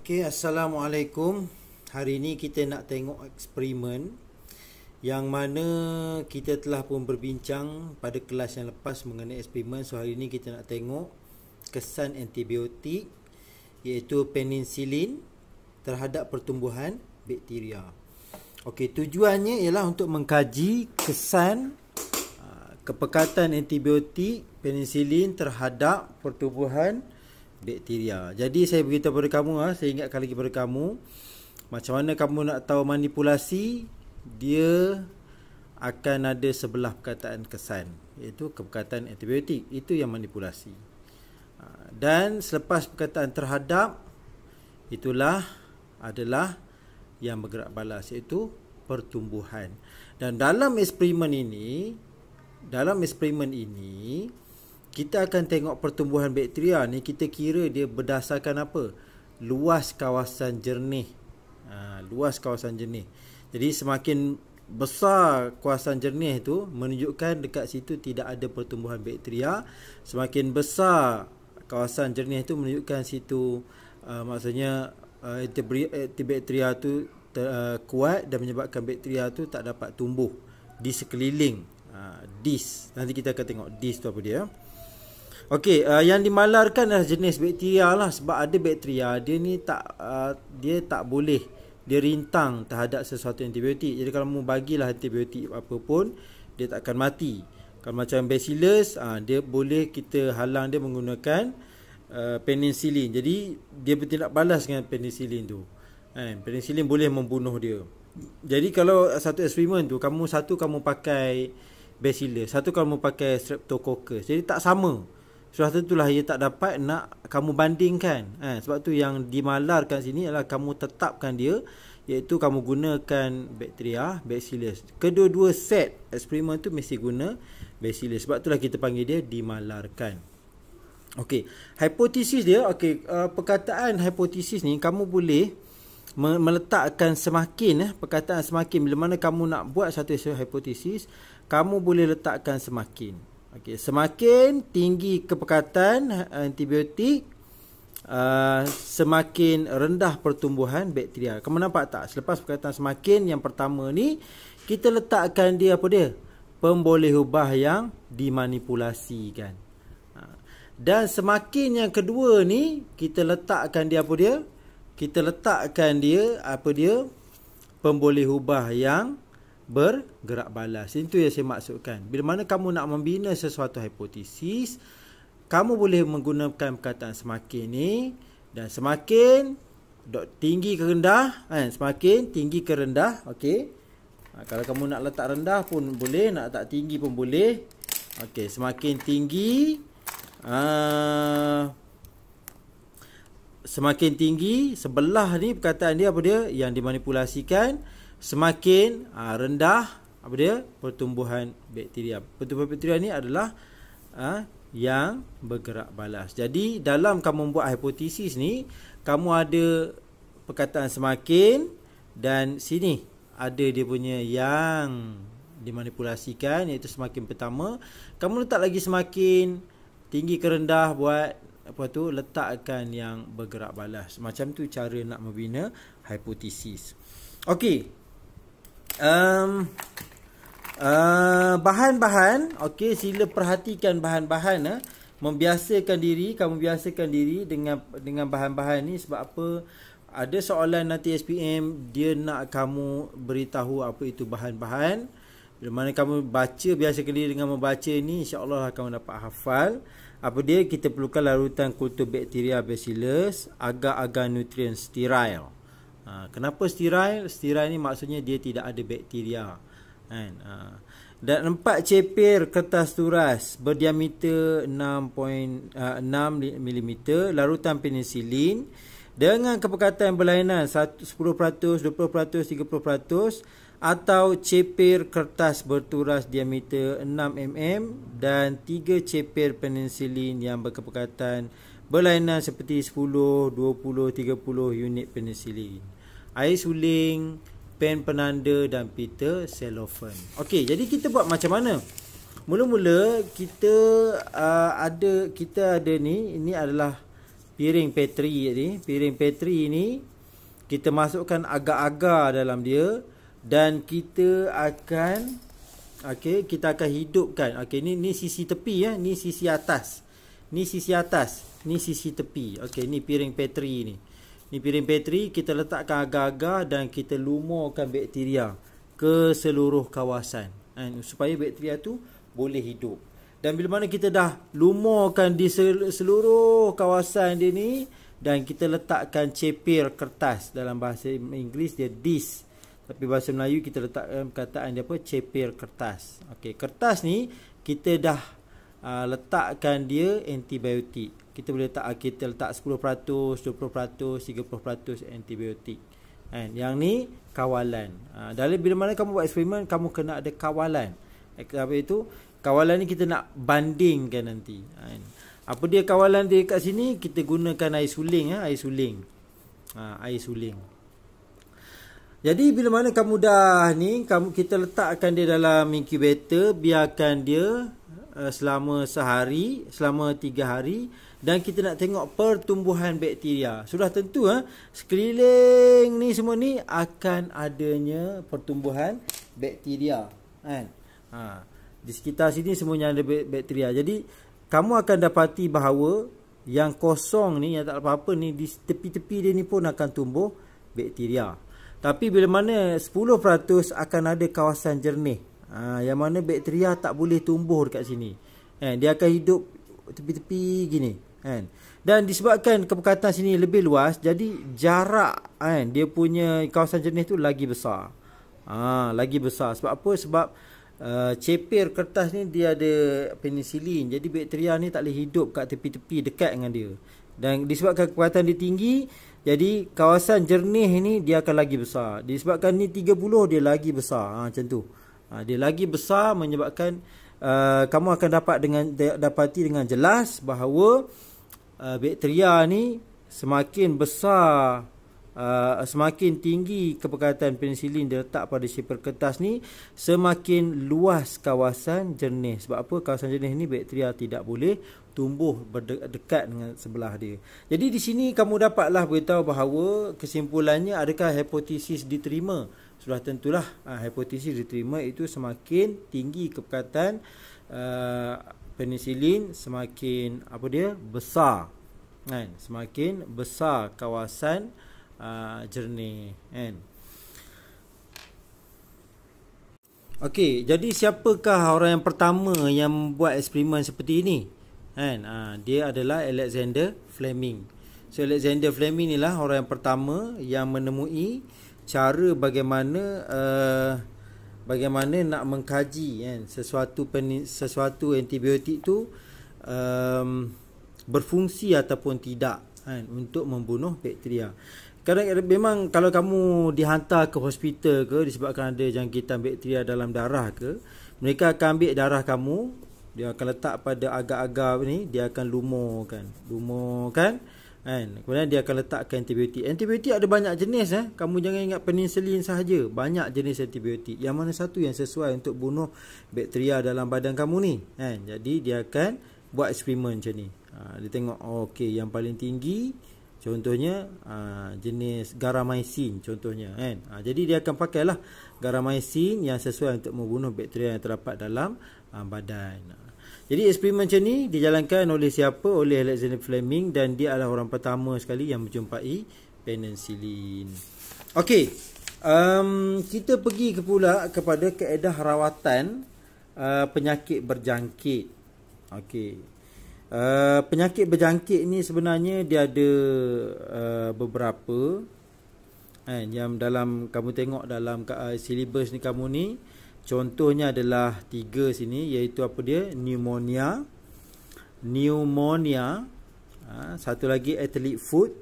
Okey, Assalamualaikum. Hari ini kita nak tengok eksperimen yang mana kita telah pun berbincang pada kelas yang lepas mengenai eksperimen. So hari ini kita nak tengok kesan antibiotik iaitu penicillin terhadap pertumbuhan bakteria. Okey, tujuannya ialah untuk mengkaji kesan kepekatan antibiotik penicillin terhadap pertumbuhan bakteria. Jadi saya beritahu kepada kamu, saya ingatkan lagi kepada kamu, macam mana kamu nak tahu manipulasi, dia akan ada sebelah perkataan kesan, iaitu kepekatan antibiotik. Itu yang manipulasi. Dan selepas perkataan terhadap, itulah adalah yang bergerak balas, iaitu pertumbuhan. Dan dalam eksperimen ini, kita akan tengok pertumbuhan bakteria ni, kita kira dia berdasarkan apa? Luas kawasan jernih. Luas kawasan jernih. Jadi semakin besar kawasan jernih itu menunjukkan dekat situ tidak ada pertumbuhan bakteria. Semakin besar kawasan jernih itu menunjukkan situ maksudnya antibakteria tu kuat dan menyebabkan bakteria tu tak dapat tumbuh di sekeliling dis. Nanti kita akan tengok dis tu apa dia. Okey, yang dimalarkan adalah jenis bakteria lah, sebab ada bakteria dia ni dia tak boleh, dia rintang terhadap sesuatu antibiotik. Jadi kalau mu bagilah antibiotik apa pun, dia tak akan mati. Kalau macam bacillus, dia boleh kita halang dia menggunakan penicillin. Jadi dia bertindak balas dengan penicillin tu. Penicillin boleh membunuh dia. Jadi kalau satu eksperimen tu, kamu pakai bacillus, satu kamu pakai streptococcus, jadi tak sama. Sudah tentulah ia tak dapat nak kamu bandingkan. Sebab tu yang dimalarkan sini adalah kamu tetapkan dia, iaitu kamu gunakan bakteria bacillus. Kedua-dua set eksperimen tu mesti guna bacillus. Sebab itulah kita panggil dia dimalarkan. Okey, hipotesis dia, perkataan hipotesis ni kamu boleh meletakkan semakin perkataan semakin. Bila mana kamu nak buat satu hipotesis, kamu boleh letakkan semakin. Okey, semakin tinggi kepekatan antibiotik, semakin rendah pertumbuhan bakteria. Kamu nampak tak? Selepas perkataan semakin yang pertama ni, kita letakkan dia apa dia? Pemboleh ubah yang dimanipulasikan. Dan semakin yang kedua ni, kita letakkan dia apa dia? Kita letakkan dia apa dia? Pemboleh ubah yang bergerak balas. Itu yang saya maksudkan. Bila mana kamu nak membina sesuatu hipotesis, kamu boleh menggunakan perkataan semakin ni, dan semakin tinggi ke rendah, semakin tinggi ke rendah. Okey. Kalau kamu nak letak rendah pun boleh, nak letak tinggi pun boleh. Okey, semakin tinggi, semakin tinggi sebelah ni perkataan dia apa dia? Yang dimanipulasikan. Semakin rendah apa dia? Pertumbuhan bakteria. Pertumbuhan bakteria ni adalah yang bergerak balas. Jadi dalam kamu membuat hipotesis ni, kamu ada perkataan semakin, dan sini ada dia punya yang dimanipulasikan, iaitu semakin pertama. Kamu letak lagi semakin tinggi ke rendah, buat apa tu, letakkan yang bergerak balas. Macam tu cara nak membina hipotesis. Okey. Bahan-bahan, okey, sila perhatikan bahan-bahan. Membiasakan diri, kamu biasakan diri dengan bahan-bahan ni. Sebab apa? Ada soalan nanti SPM, dia nak kamu beritahu apa itu bahan-bahan. Bila mana kamu baca, biasakan diri dengan membaca ni, insya-Allah kamu dapat hafal. Apa dia? Kita perlukan larutan kultur bakteria bacillus, agar-agar nutrien steril. Kenapa steril? Steril ni maksudnya dia tidak ada bakteria. Dan 4 cepir kertas turas berdiameter 6 mm larutan penicillin dengan kepekatan berlainan 10%, 20%, 30%, atau cepir kertas berturas diameter 6 mm dan 3 cepir penicillin yang berkepekatan berlainan seperti 10, 20, 30 unit penicillin. Air suling, pen penanda dan pita cellophane. Okey, jadi kita buat macam mana? Mula-mula kita ada ni, ini adalah piring Petri ni. Piring Petri ni kita masukkan agar-agar dalam dia dan kita akan kita akan hidupkan. Ni sisi tepi ya, ni sisi atas. Ni sisi atas, ni sisi tepi. Ni piring Petri ni. Ni piring Petri, kita letakkan agar-agar dan kita lumurkan bakteria ke seluruh kawasan supaya bakteria tu boleh hidup. Dan bila mana kita dah lumurkan di seluruh kawasan dia ni dan kita letakkan cepir kertas, dalam bahasa Inggeris dia dish, tapi bahasa Melayu kita letakkan perkataan dia apa, cepir kertas. Kertas ni kita dah letakkan dia antibiotik. Kita boleh kita letak 10%, 20%, 30% antibiotik. Yang ni kawalan. Dari bila mana kamu buat eksperimen, kamu kena ada kawalan. Apa itu? Kawalan ni kita nak bandingkan nanti. Apa dia kawalan dia kat sini? Kita gunakan air suling. Air suling. Air suling. Jadi bila mana kamu dah ni, kita letakkan dia dalam incubator, biarkan dia selama sehari, selama 3 hari, dan kita nak tengok pertumbuhan bakteria. Sudah tentu sekeliling ni semua ni akan adanya pertumbuhan bakteria. Di sekitar sini semuanya ada bakteria. Jadi kamu akan dapati bahawa yang kosong ni, yang tak apa-apa ni, di tepi-tepi dia ni pun akan tumbuh bakteria. Tapi bila mana 10% akan ada kawasan jernih, yang mana bakteria tak boleh tumbuh dekat sini. Dia akan hidup tepi-tepi gini. Dan disebabkan kepekatan sini lebih luas, jadi jarak dia punya kawasan jernih tu lagi besar. Lagi besar. Sebab apa? Sebab cepir kertas ni dia ada penisilin. Jadi bakteria ni tak boleh hidup kat tepi-tepi dekat dengan dia. Dan disebabkan kepekatan dia tinggi, jadi kawasan jernih ni dia akan lagi besar. Disebabkan ni 30, dia lagi besar. Macam tu. Dia lagi besar menyebabkan kamu akan dapati dengan jelas bahawa bakteria ni semakin besar, semakin tinggi kepekatan penisilin diletak pada cepir kertas ni, semakin luas kawasan jernih. Sebab apa? Kawasan jernih ni bakteria tidak boleh tumbuh berdekat dengan sebelah dia. Jadi di sini kamu dapatlah beritahu bahawa kesimpulannya, adakah hipotesis diterima? Sudah tentulah hipotesis diterima, itu semakin tinggi kepekatan penisilin, semakin besar. Semakin besar kawasan jernih. Jadi siapakah orang yang pertama yang membuat eksperimen seperti ini? Dia adalah Alexander Fleming. So Alexander Fleming inilah orang yang pertama yang menemui cara bagaimana nak mengkaji sesuatu antibiotik tu berfungsi ataupun tidak untuk membunuh bakteria. Kadang-kadang memang kalau kamu dihantar ke hospital ke, disebabkan ada jangkitan bakteria dalam darah ke, mereka akan ambil darah kamu, dia akan letak pada agar-agar ni, dia akan lumurkan. Kemudian dia akan letakkan antibiotik. Antibiotik ada banyak jenis. Kamu jangan ingat penicillin sahaja. Banyak jenis antibiotik. Yang mana satu yang sesuai untuk bunuh bakteria dalam badan kamu ni. Jadi dia akan buat eksperimen macam ni. Dia tengok, yang paling tinggi contohnya jenis garamycin contohnya. Jadi dia akan pakailah garamycin yang sesuai untuk membunuh bakteria yang terdapat dalam badan. Jadi eksperimen macam ni dijalankan oleh siapa? Oleh Alexander Fleming, dan dia adalah orang pertama sekali yang menjumpai penicillin. Kita pergi pula kepada kaedah rawatan penyakit berjangkit. Penyakit berjangkit ni sebenarnya dia ada beberapa. Yang dalam kamu tengok dalam silibus ni kamu ni, contohnya adalah 3 sini, iaitu apa dia? Pneumonia, satu lagi athlete foot,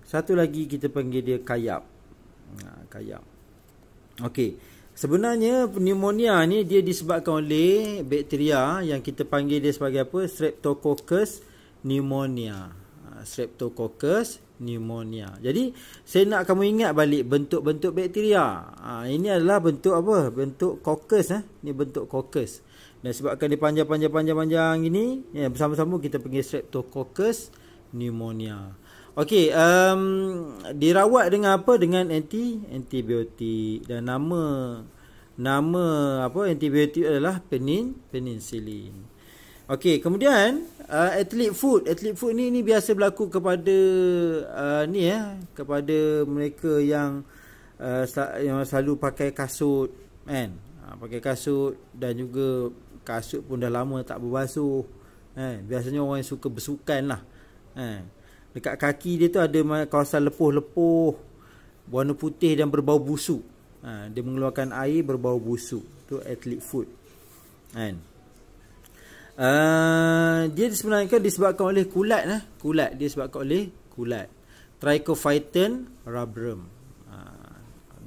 satu lagi kita panggil dia kayap. Sebenarnya pneumonia ni dia disebabkan oleh bakteria yang kita panggil dia sebagai apa? Streptococcus pneumonia. Jadi saya nak kamu ingat balik bentuk-bentuk bakteria. Ini adalah bentuk apa? Bentuk coccus. Ini bentuk coccus. Dan sebabkan dia panjang ini, bersama-sama kita panggil Streptococcus pneumonia. Okey, dirawat dengan apa? Dengan antibiotik, dan nama antibiotik adalah penicillin. Okey, kemudian athlete food ni biasa berlaku kepada kepada mereka yang selalu pakai kasut, kan? Pakai kasut, dan juga kasut pun dah lama tak berbasuh, kan? Biasanya orang yang suka bersukan lah, kan? Dekat kaki dia tu ada kawasan lepuh-lepuh warna putih dan berbau busuk. Dia mengeluarkan air berbau busuk. Tu athlete foot, kan? Dia sebenarnya disebabkan oleh kulat. Kulat dia disebabkan oleh kulat. Trichophyton rubrum.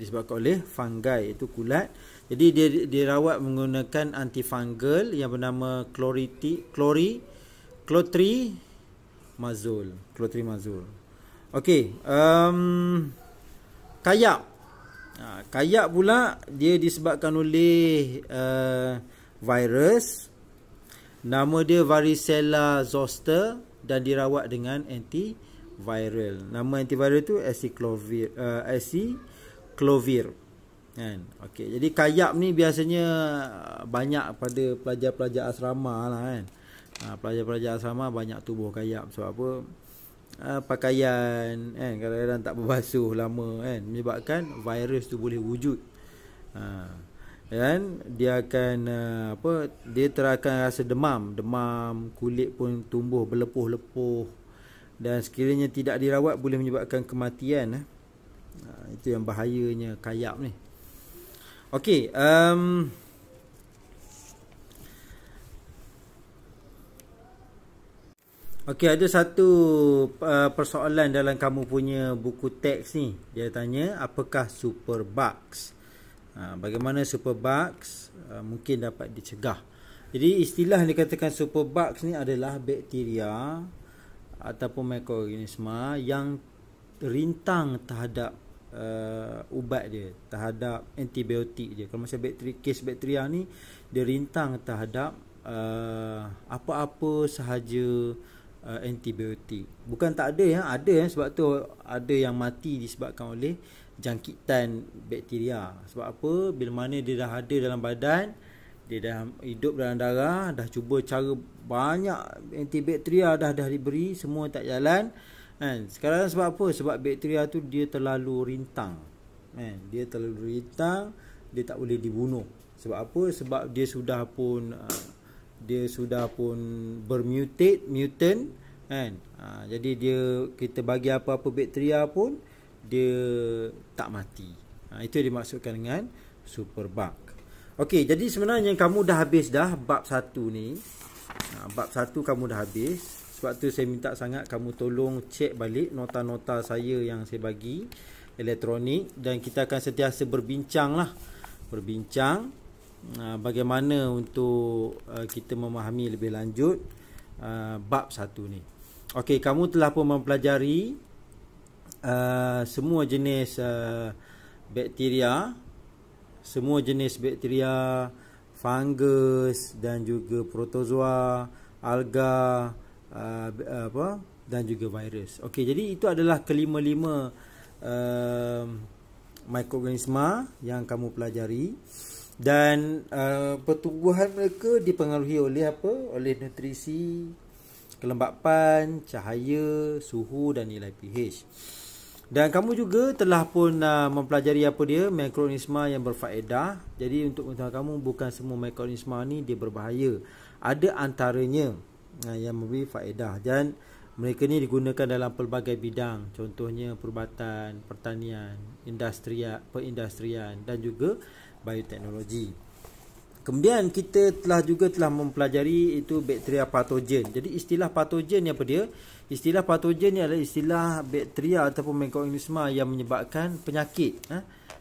Disebabkan oleh fungi, itu kulat. Jadi dia dirawat menggunakan antifungal yang bernama clotrimazole. Okey, kayak. Kayak pula dia disebabkan oleh virus. Nama dia varicella zoster dan dirawat dengan antiviral. Nama antiviral tu acyclovir. Kan? Okey, jadi kayak ni biasanya banyak pada pelajar-pelajar asrama lah, kan. Pelajar-pelajar asrama banyak tubuh kayak. Sebab apa? Pakaian, kan, kadang-kadang tak berbasuh lama, kan, menyebabkan virus tu boleh wujud. Dan dia akan dia akan rasa demam, kulit pun tumbuh berlepuh-lepuh, dan sekiranya tidak dirawat boleh menyebabkan kematian. Itu yang bahayanya kayak ni. Okey, okey, ada satu persoalan dalam kamu punya buku teks ni. Dia tanya, apakah superbugs? Bagaimana superbugs mungkin dapat dicegah? Jadi istilah yang dikatakan superbugs ni adalah bakteria ataupun mikroorganisma yang rintang terhadap ubat dia, terhadap antibiotik dia. Kalau macam kes bakteria ni, dia rintang terhadap apa-apa sahaja antibiotik. Bukan tak ada, ada sebab tu ada yang mati disebabkan oleh jangkitan bakteria. Sebab apa? Bila mana dia dah ada dalam badan, dia dah hidup dalam darah, dah cuba cara banyak antibakteria dah diberi, semua tak jalan, kan? Sekarang sebab apa? Sebab bakteria tu dia terlalu rintang, kan? Dia terlalu rintang, dia tak boleh dibunuh. Sebab apa? Sebab dia sudah pun mutant, kan? Jadi kita bagi apa-apa bakteria pun dia tak mati. Itu yang dimaksudkan dengan superbug. Okey, jadi sebenarnya kamu dah habis dah bab 1 ni. Bab 1 kamu dah habis. Sebab tu saya minta sangat kamu tolong cek balik nota-nota saya yang saya bagi elektronik, dan kita akan sentiasa berbincang bagaimana untuk kita memahami lebih lanjut bab 1 ni. Okey, kamu telah pun mempelajari semua jenis bakteria, fungus dan juga protozoa, alga, dan juga virus. Okey, jadi itu adalah kelima-lima mikroorganisma yang kamu pelajari, dan pertumbuhan mereka dipengaruhi oleh apa? Oleh nutrisi, kelembapan, cahaya, suhu dan nilai pH. Dan kamu juga telah pun mempelajari apa dia? Mikroorganisma yang berfaedah. Jadi untuk pengetahuan kamu, bukan semua mikroorganisma ni dia berbahaya. Ada antaranya yang memberi faedah, dan mereka ni digunakan dalam pelbagai bidang. Contohnya perubatan, pertanian, perindustrian dan juga bioteknologi. Kemudian kita telah mempelajari itu bakteria patogen. Jadi istilah patogen ni apa dia? Istilah patogen ni adalah istilah bakteria ataupun mikroorganisma yang menyebabkan penyakit.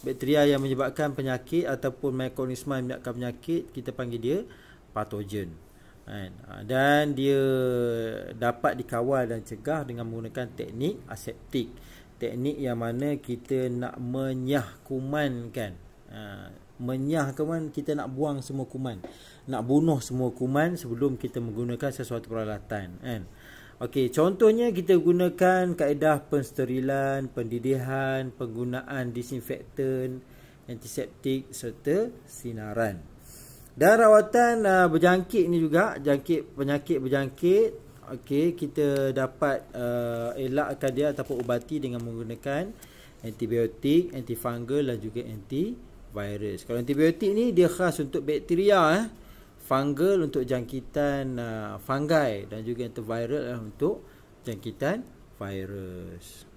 Bakteria yang menyebabkan penyakit ataupun mikroorganisma yang menyebabkan penyakit, kita panggil dia patogen. Dan dia dapat dikawal dan cegah dengan menggunakan teknik aseptik. Teknik yang mana kita nak menyah kuman, kan? Menyah kuman, kita nak buang semua kuman, nak bunuh semua kuman sebelum kita menggunakan sesuatu peralatan, kan? Okey, contohnya kita gunakan kaedah pensterilan, pendidihan, penggunaan disinfektan, antiseptik serta sinaran. Dan rawatan berjangkit ni juga, penyakit berjangkit. Okey, kita dapat elakkan dia ataupun ubati dengan menggunakan antibiotik, antifungal dan juga antivirus. Kalau antibiotik ni dia khas untuk bakteria, fungal untuk jangkitan fungi dan juga antiviral untuk jangkitan virus.